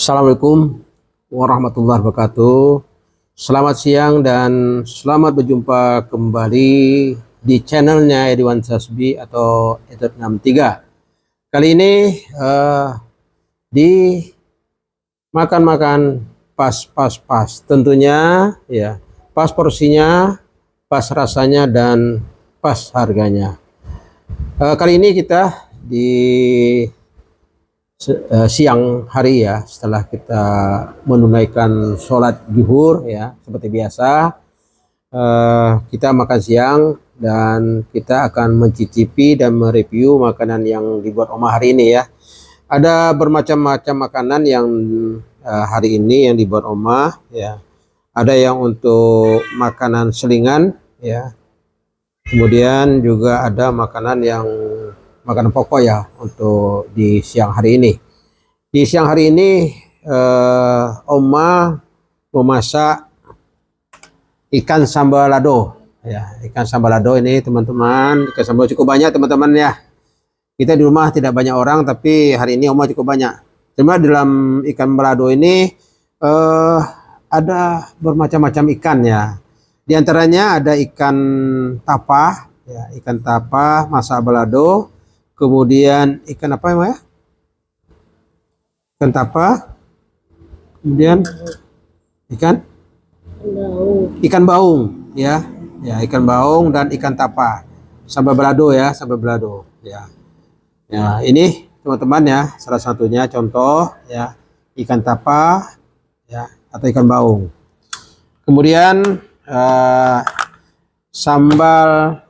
Assalamualaikum warahmatullahi wabarakatuh. Selamat siang dan selamat berjumpa kembali di channelnya Edwan Sasbi atau Edward 63. Kali ini di makan-makan pas. Tentunya ya, pas porsinya, pas rasanya dan pas harganya. Kali ini kita di siang hari ya, setelah kita menunaikan sholat zuhur ya, seperti biasa kita makan siang dan kita akan mencicipi dan mereview makanan yang dibuat Oma hari ini ya. Ada bermacam-macam makanan yang hari ini yang dibuat Oma ya. Ada yang untuk makanan selingan ya, kemudian juga ada makanan yang makanan pokok ya untuk di siang hari ini. Di siang hari ini Oma memasak ikan sambal lado ya. Ikan sambal lado ini teman-teman, ikan sambal cukup banyak teman-teman ya. Kita di rumah tidak banyak orang, tapi hari ini Oma cukup banyak. Cuma dalam ikan balado ini ada bermacam-macam ikan ya. Di antaranya ada ikan tapa ya, ikan tapa masak balado. Kemudian ikan apa ya? Ikan tapa. Kemudian ikan baung ya. Ya, ikan baung dan ikan tapa. Sambal balado ya, sambal balado ya. Ya, ini teman-teman ya, salah satunya contoh ya, ikan tapa ya atau ikan baung. Kemudian sambal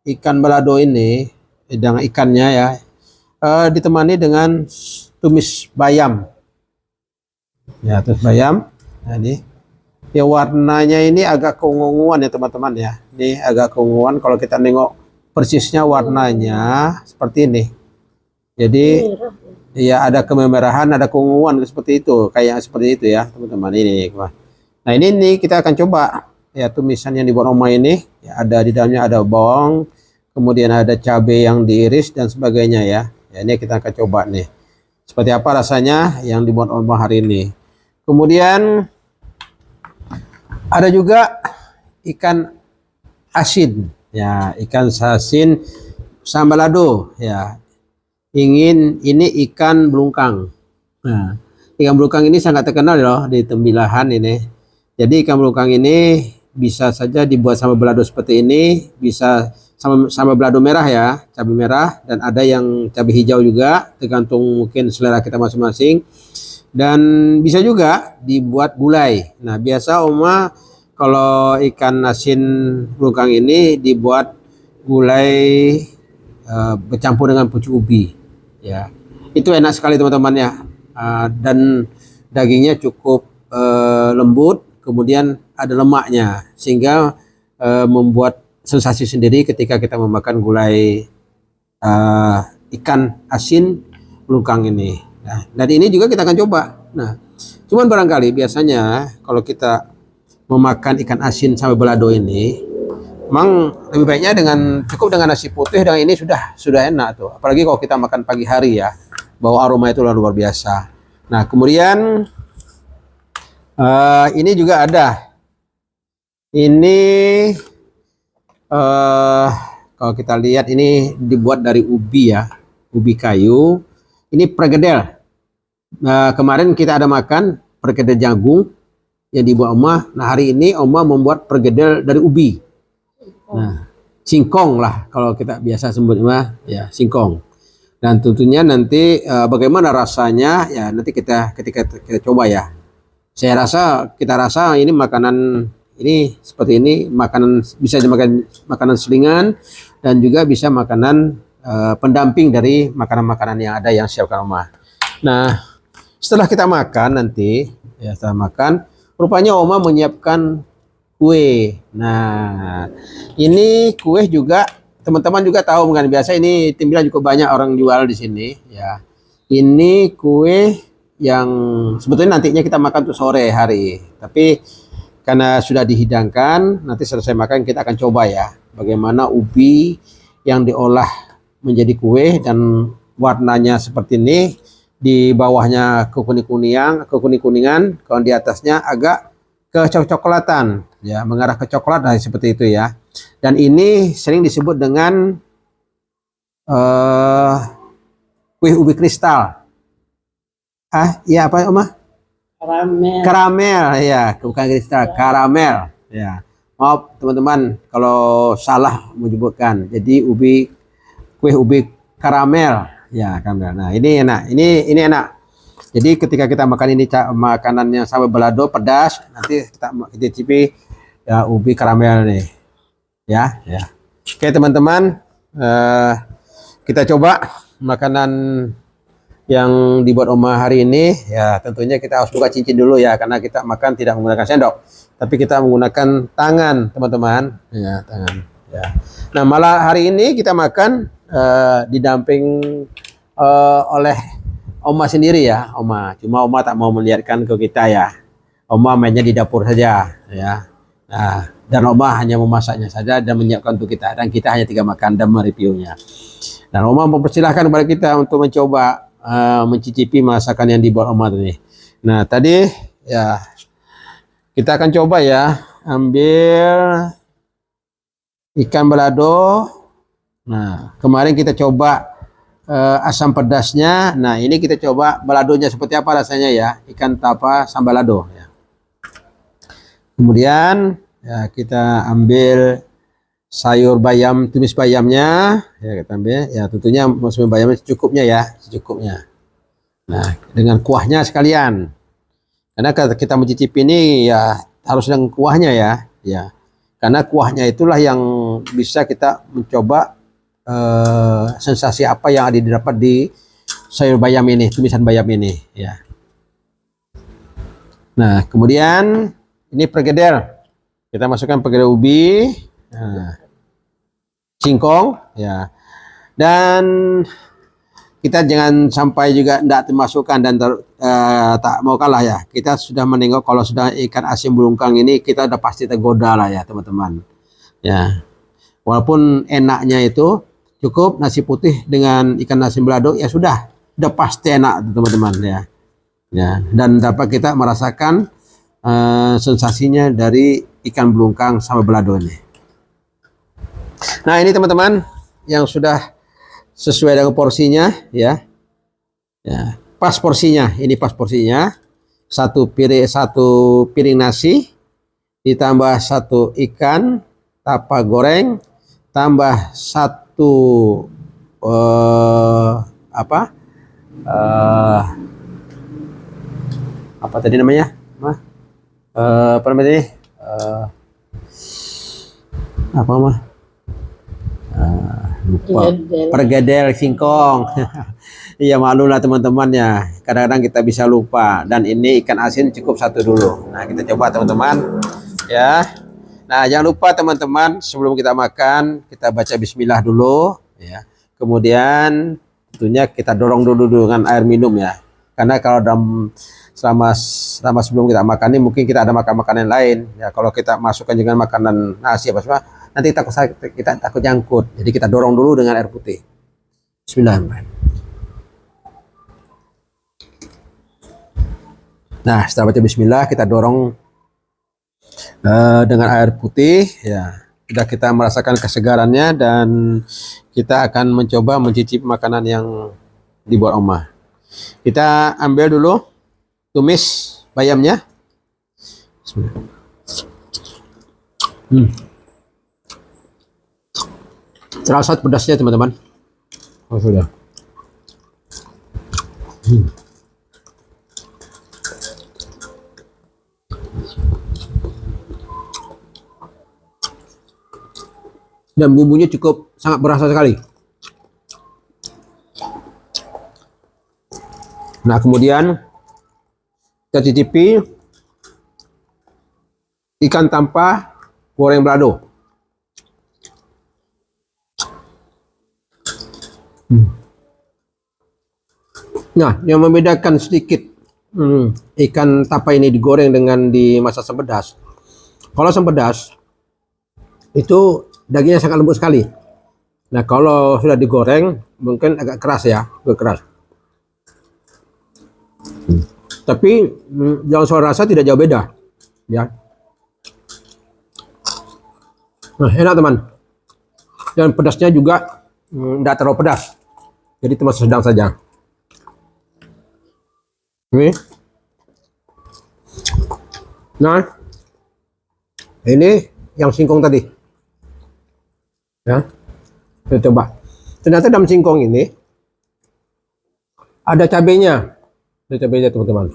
ikan balado ini dengan ikannya ya ditemani dengan tumis bayam ya, tumis bayam. Nah, ini ya, warnanya ini agak keunguan ya teman-teman ya. Ini agak keunguan, kalau kita nengok persisnya warnanya seperti ini. Jadi ya, ada kemerahan, ada keunguan seperti itu, kayak seperti itu ya teman-teman ini. Nah, ini kita akan coba ya tumisan yang dibuat Oma ini ya. Ada di dalamnya ada bawang, kemudian ada cabai yang diiris dan sebagainya ya. Ya, ini kita akan coba nih seperti apa rasanya yang dibuat Oma hari ini. Kemudian ada juga ikan asin ya, ikan asin sambal lado ya. Ini ikan belungkang. Nah, ikan belungkang ini sangat terkenal loh di Tembilahan ini. Jadi ikan belungkang ini bisa saja dibuat sambal balado seperti ini, bisa sambal balado merah ya, cabai merah, dan ada yang cabai hijau juga, tergantung mungkin selera kita masing-masing. Dan bisa juga dibuat gulai. Nah, biasa Oma kalau ikan asin belungkang ini dibuat gulai bercampur dengan pucuk ubi ya. Itu enak sekali teman-teman ya. Dan dagingnya cukup lembut, kemudian ada lemaknya sehingga membuat sensasi sendiri ketika kita memakan gulai ikan asin belungkang ini. Nah, dan ini juga kita akan coba. Nah, cuman barangkali biasanya kalau kita memakan ikan asin sambal balado ini, memang lebih baiknya cukup dengan nasi putih, dan ini sudah enak tuh. Apalagi kalau kita makan pagi hari ya, bau aroma itu luar biasa. Nah, kemudian ini juga ada. Ini kalau kita lihat ini dibuat dari ubi ya, ubi kayu. Ini pergedel. Kemarin kita ada makan pergedel jagung yang dibuat Oma. Nah, hari ini Oma membuat pergedel dari ubi. Nah, singkong lah kalau kita biasa sebutnya ya, singkong. Dan tentunya nanti bagaimana rasanya ya, nanti ketika kita coba ya. Kita rasa ini makanan ini seperti ini, makanan bisa dimakan, makanan selingan, dan juga bisa makanan pendamping dari makanan-makanan yang ada yang siapkan Oma. Nah, setelah kita makan nanti ya, setelah makan rupanya Oma menyiapkan kue. Nah, ini kue juga teman-teman juga tahu kan, biasa ini Tembilahan cukup banyak orang jual di sini ya. Ini kue yang sebetulnya nantinya kita makan untuk sore hari, tapi karena sudah dihidangkan, nanti selesai makan kita akan coba ya bagaimana ubi yang diolah menjadi kue dan warnanya seperti ini di bawahnya kekuning-kuningan, kalau di atasnya agak kecoklatan, ya, mengarah ke coklat, nah, seperti itu ya. Dan ini sering disebut dengan kue ubi kristal. Iya apa, Oma? Karamel. Karamel, ya, bukan kristal, karamel, ya. Maaf teman-teman kalau salah menyebutkan. Jadi kue ubi karamel, ya, karamel. Nah, ini enak, ini enak. Jadi ketika kita makan ini makanannya sama balado pedas, nanti kita cicipi ya ubi karamel nih, ya, ya. Oke teman-teman, kita coba makanan yang dibuat Oma hari ini. Ya tentunya kita harus buka cincin dulu ya, karena kita makan tidak menggunakan sendok, tapi kita menggunakan tangan teman-teman, ya, tangan, ya. Nah malah hari ini kita makan didamping oleh Oma sendiri ya, cuma Oma tak mau melihatkan ke kita ya. Oma mainnya di dapur saja ya. Nah, dan Oma hanya memasaknya saja dan menyiapkan untuk kita, dan kita hanya tinggal makan dan mereviewnya. Dan Oma mempersilahkan kepada kita untuk mencoba mencicipi masakan yang dibuat Oma tadi. Nah tadi ya kita akan coba ya, ambil ikan balado. Nah kemarin kita coba asam pedasnya. Nah ini kita coba baladonya seperti apa rasanya ya, ikan tapa sambal balado ya. Kemudian ya kita ambil sayur bayam, tumis bayamnya ya, kita ambil ya, tentunya tumis bayamnya secukupnya ya, secukupnya. Nah dengan kuahnya sekalian, karena kita mencicipi ini ya harus dengan kuahnya ya, ya, karena kuahnya itulah yang bisa kita mencoba sensasi apa yang ada didapat di sayur bayam ini, tumisan bayam ini ya. Nah kemudian ini perkedel, kita masukkan perkedel ubi, nah, singkong ya, dan kita jangan sampai juga tidak dimasukkan dan tak mau kalah ya. Kita sudah menengok kalau sudah ikan asin bulungkang ini kita udah pasti tergoda lah ya teman-teman ya. Walaupun enaknya itu cukup nasi putih dengan ikan asin balado ya, sudah pasti enak teman-teman ya. Ya, dan dapat kita merasakan sensasinya dari ikan bulungkang sama balado ini. Nah ini teman-teman yang sudah sesuai dengan porsinya ya, ya pas porsinya, ini pas porsinya, satu piring nasi ditambah satu ikan tapa goreng tambah satu apa tadi namanya, apa namanya apa mah, lupa, pergedel singkong. Iya maklum lah teman-teman ya, kadang-kadang kita bisa lupa. Dan ini ikan asin cukup satu dulu. Nah kita coba teman-teman ya. Nah jangan lupa teman-teman, sebelum kita makan kita baca bismillah dulu ya. Kemudian tentunya kita dorong dulu dengan air minum ya, karena kalau selama sebelum kita makan ini mungkin kita ada makan makanan lain ya. Kalau kita masukkan dengan makanan nasi apa semua, nanti kita takut nyangkut. Jadi kita dorong dulu dengan air putih. Bismillahirrahmanirrahim. Nah setelah baca bismillah kita dorong dengan air putih ya. Sudah kita merasakan kesegarannya dan kita akan mencoba mencicipi makanan yang dibuat Oma. Kita ambil dulu tumis bayamnya. Terasa pedasnya teman-teman. Oh sudah. Dan bumbunya cukup sangat berasa sekali. Nah kemudian kita cicipi ikan tapa goreng balado. Nah yang membedakan sedikit ikan tapa ini digoreng dengan dimasak asam pedas. Kalau asam pedas itu dagingnya sangat lembut sekali. Nah kalau sudah digoreng mungkin agak keras ya, agak keras. Tapi yang soal rasa tidak jauh beda, ya. Nah, enak teman. Dan pedasnya juga tidak terlalu pedas. Jadi termasuk sedang saja. Ini. Nah, ini yang singkong tadi. Ya, kita coba. Ternyata dalam singkong ini ada cabenya. Ada cabenya teman-teman.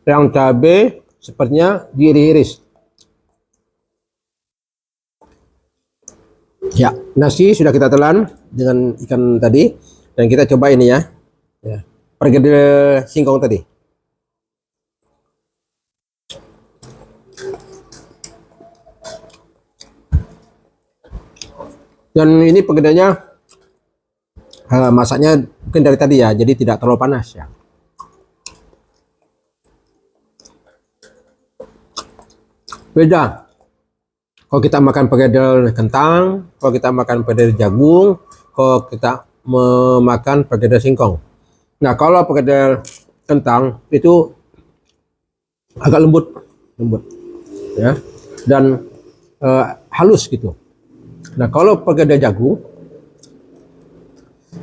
Yang cabe sepertinya diiris-iris. Ya, nasi sudah kita telan dengan ikan tadi dan kita coba ini ya. Ya, perkedel singkong tadi. Dan ini perkedelnya masaknya mungkin dari tadi ya, jadi tidak terlalu panas ya. Beda. Kalau kita makan perkedel kentang, kalau kita makan perkedel jagung, kalau kita memakan perkedel singkong. Nah, kalau perkedel kentang itu agak lembut, ya, dan halus gitu. Nah, kalau perkedel jagung,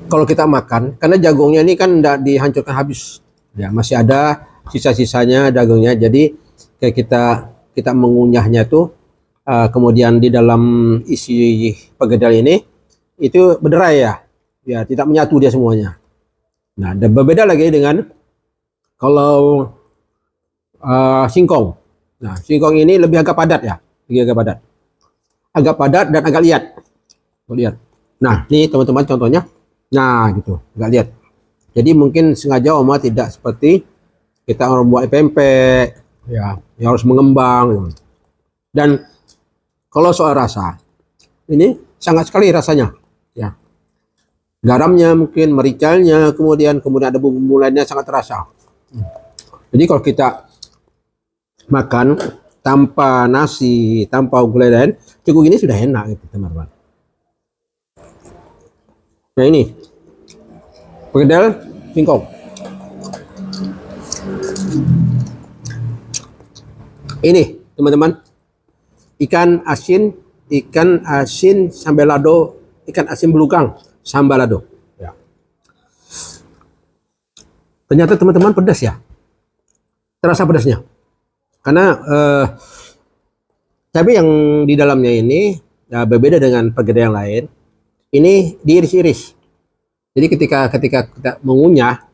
kalau kita makan, karena jagungnya ini kan tidak dihancurkan habis, ya masih ada sisa-sisanya jagungnya. Jadi kayak kita mengunyahnya tuh, kemudian di dalam isi perkedel ini itu berderai ya tidak menyatu dia semuanya. Nah, dan berbeda lagi dengan kalau singkong. Nah, singkong ini lebih agak padat ya, agak padat dan agak lihat. Nah, ini teman-teman contohnya. Nah, gitu, agak lihat. Jadi mungkin sengaja Oma tidak seperti kita orang buat pempek, ya, yang harus mengembang. Dan kalau soal rasa, ini sangat sekali rasanya, ya. Garamnya mungkin, mericanya, kemudian ada bumbu lainnya sangat terasa. Jadi kalau kita makan tanpa nasi, tanpa gulai lain, cukup ini sudah enak gitu teman-teman. Nah, ini perkedel singkong. Ini teman-teman, ikan asin sambal lado, ikan asin belukang sambal lado. Ya. Ternyata teman-teman pedas ya, terasa pedasnya. Karena cabai yang di dalamnya ini berbeda dengan perkedel yang lain. Ini diiris-iris. Jadi ketika kita mengunyah,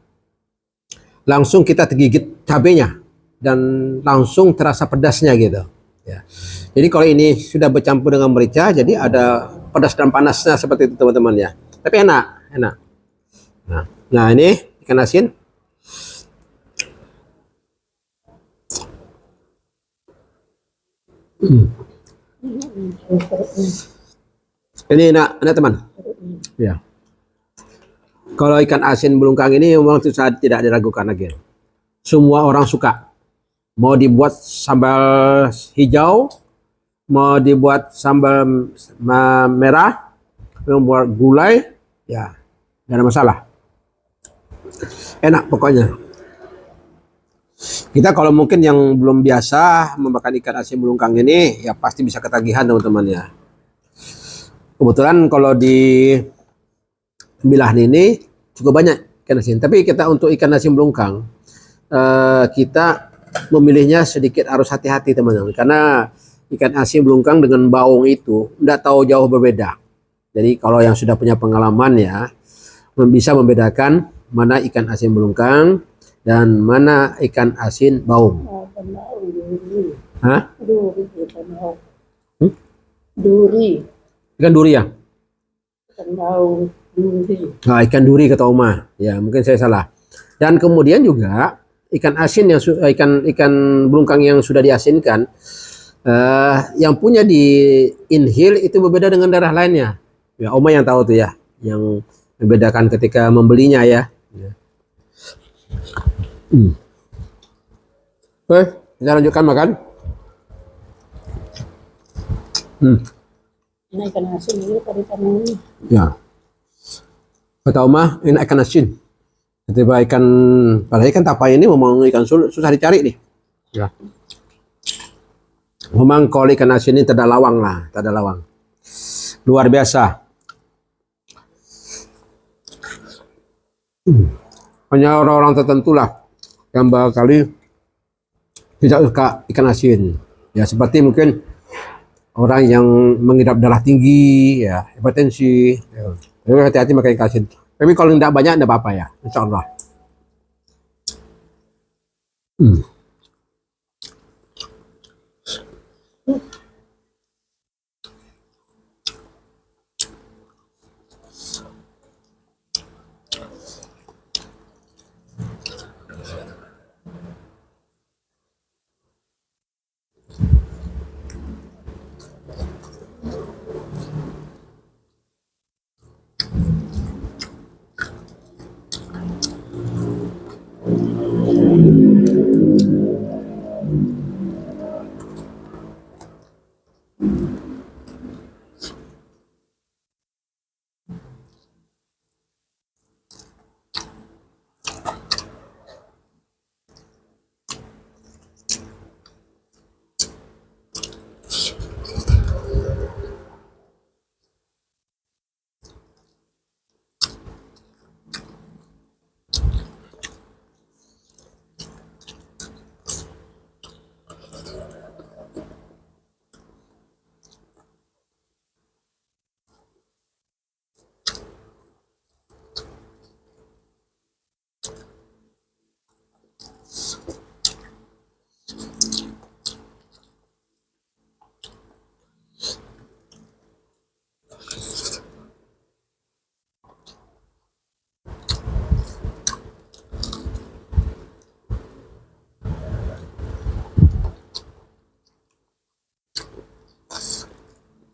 langsung kita tergigit cabenya dan langsung terasa pedasnya gitu. Ya. Jadi kalau ini sudah bercampur dengan merica, jadi ada pedas dan panasnya seperti itu teman-teman ya. Tapi enak. Nah, ini ikan asin. Ini enak teman. Ya. Kalau ikan asin belungkang ini memang tidak diragukan lagi. Semua orang suka. Mau dibuat sambal hijau, mau dibuat sambal merah, mau buat gulai, ya tidak ada masalah. Enak pokoknya. Kita kalau mungkin yang belum biasa memakan ikan asin belungkang ini, ya pasti bisa ketagihan teman-teman ya. Kebetulan kalau di Sembilan ini cukup banyak ikan asin. Tapi kita untuk ikan asin belungkang, kita memilihnya sedikit harus hati-hati teman-teman. Karena ikan asin belungkang dengan baung itu tidak tahu jauh berbeda. Jadi kalau yang sudah punya pengalaman ya, bisa membedakan mana ikan asin belungkang dan mana ikan asin baung. Hah? Duri. Ikan duri ya? Ikan baung, duri. Nah, ikan duri kata Oma. Ya, mungkin saya salah. Dan kemudian juga ikan asin yang ikan belungkang yang sudah diasinkan, yang punya di inhale itu berbeda dengan daerah lainnya. Ya, Oma yang tahu tuh ya, yang membedakan ketika membelinya ya. Oke, kita lanjutkan makan. Ini ikan asin ini tadi kamu ini. Ya. Kata Oma, ini ikan asin. Tiba ikan, padahal ikan tapai ini memang ikan susah dicari nih. Ya. Memang kalau ikan asin ini tidak lawang lah, tidak lawang. Luar biasa. Hanya orang-orang tertentu lah yang barangkali tidak suka ikan asin. Ya seperti mungkin orang yang mengidap darah tinggi, ya hipertensi. Ya. Jadi hati-hati makan ikan asin. Tapi kalau tidak banyak tidak apa-apa ya, insya Allah.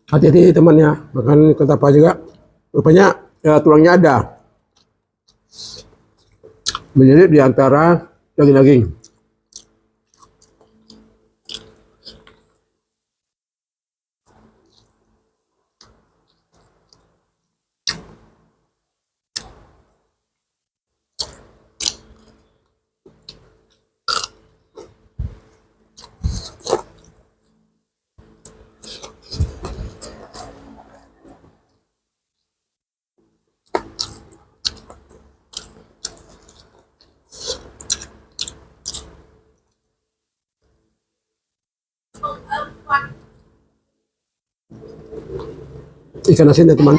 Hati-hati temannya, makan ikan tapa juga. Rupanya ya, tulangnya ada. Menyelip di antara daging-daging. Ikan asin ya teman.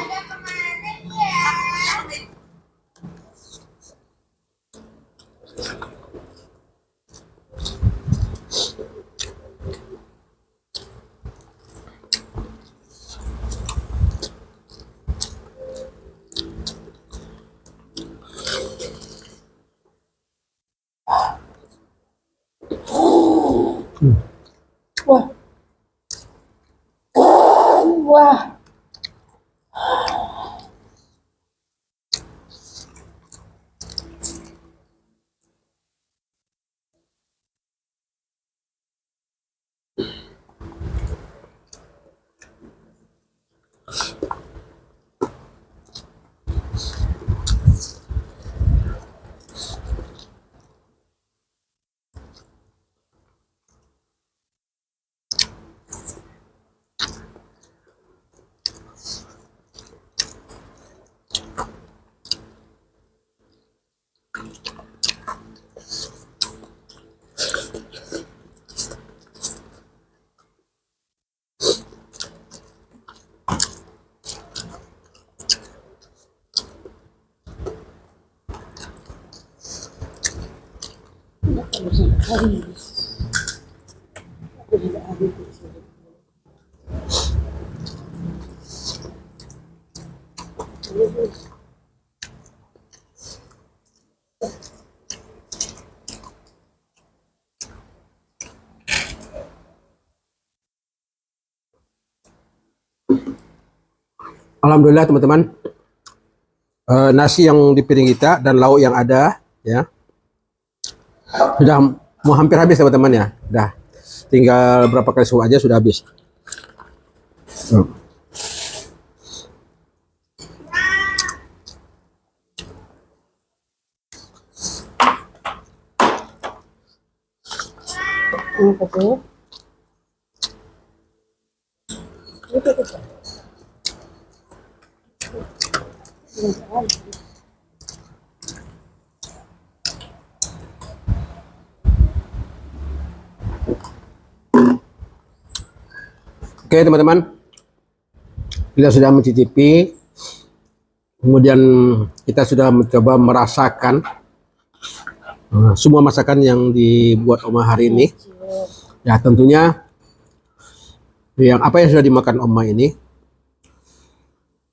Wah. Wah. Alhamdulillah teman-teman, nasi yang di piring kita dan lauk yang ada ya sudah mau hampir habis teman-teman ya. Udah tinggal berapa kali suap aja sudah habis. Apa tuh? Oke teman-teman, kita sudah mencicipi, kemudian kita sudah mencoba merasakan semua masakan yang dibuat Oma hari ini. Ya tentunya yang apa yang sudah dimakan Oma ini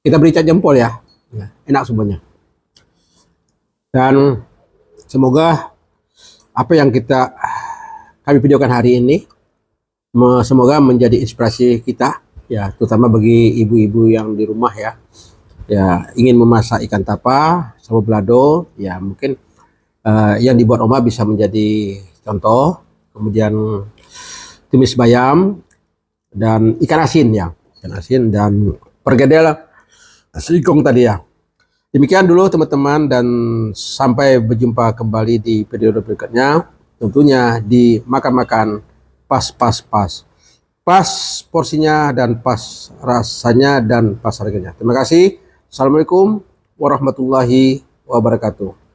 kita beri cap jempol ya, enak semuanya. Dan semoga apa yang kami videokan hari ini semoga menjadi inspirasi kita ya, terutama bagi ibu-ibu yang di rumah ya ingin memasak ikan tapa sama balado ya, mungkin yang dibuat Oma bisa menjadi contoh. Kemudian tumis bayam dan ikan asin ya, ikan asin dan pergedel singkong tadi ya. Demikian dulu teman-teman, dan sampai berjumpa kembali di video berikutnya, tentunya di makan-makan pas porsinya dan pas rasanya dan pas harganya. Terima kasih. Assalamualaikum warahmatullahi wabarakatuh.